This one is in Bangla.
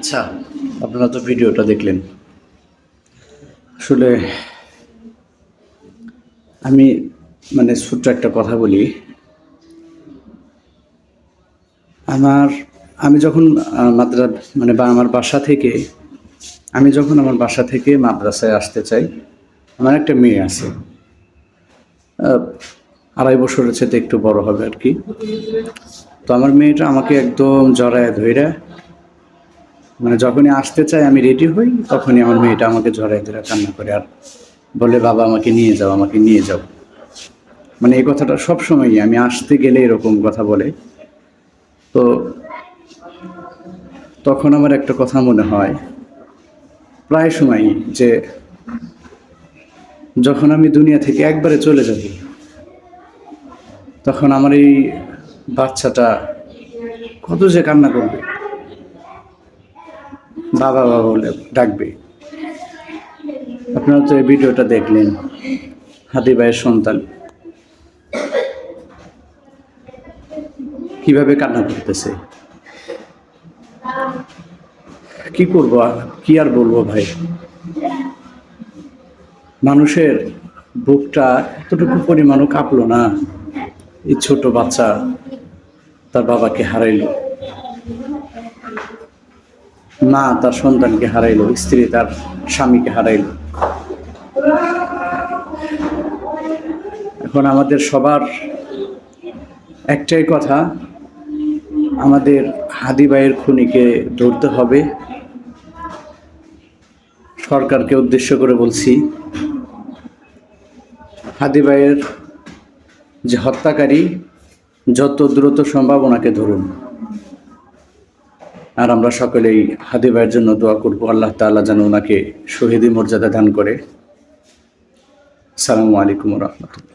আচ্ছা, আপনারা তো ভিডিওটা দেখলেন। আসলে আমি ছোট্ট একটা কথা বলি। আমার আমি যখন মাদ্রা আমার বাসা থেকে আমার বাসা থেকে মাদ্রাসায় আসতে চাই, আমার একটা মেয়ে আছে। ২.৫ বছরের চেয়ে একটু বড় হবে আর কি। তো আমার মেয়েটা আমাকে একদম জড়ায় ধইরা, যখনই আসতে চাই আমি রেডি হই, তখনই আমার মেয়েটা আমাকে জড়ায় ধরে কান্না করে আর বলে, বাবা আমাকে নিয়ে যাও, আমাকে নিয়ে যাও। এই কথাটা সবসময়ই আমি আসতে গেলে এরকম কথা বলে। তো তখন আমার একটা কথা মনে হয় প্রায় সময়ই, যে যখন আমি দুনিয়া থেকে একবারে চলে যাব, তখন আমার এই বাচ্চাটা কত যে কান্না করবে, বাবা বাবা বলে ডাকবে। আপনারা তো এই ভিডিওটা দেখলেন, হাদি ভাইয়ের সন্তান কিভাবে কান্না করতেছে। কি করব, কি আর বলবো ভাই, মানুষের বুকটা এতটুকু পরিমাণও কাঁপলো না। এই ছোট বাচ্চা তার বাবাকে হারাইলো, মা তার সন্তানকে হারাইলো, স্ত্রী তার স্বামীকে হারাইলো। এখন আমাদের সবার একটাই কথা, আমাদের হাদি ভাইয়ের খুনিকে ধরতে হবে। সরকারকে উদ্দেশ্য করে বলছি, হাদি ভাইয়ের যে হত্যাকারী, যত দ্রুত সম্ভব ওনাকে ধরুন। আর আমরা সকলেই হাদি ভাইয়ের জন্য দোয়া করব, আল্লাহ তাআলা যেন ওনাকে শহীদি মর্যাদা দান করে। আসসালামু আলাইকুম ওয়া রাহমাতুল্লাহ।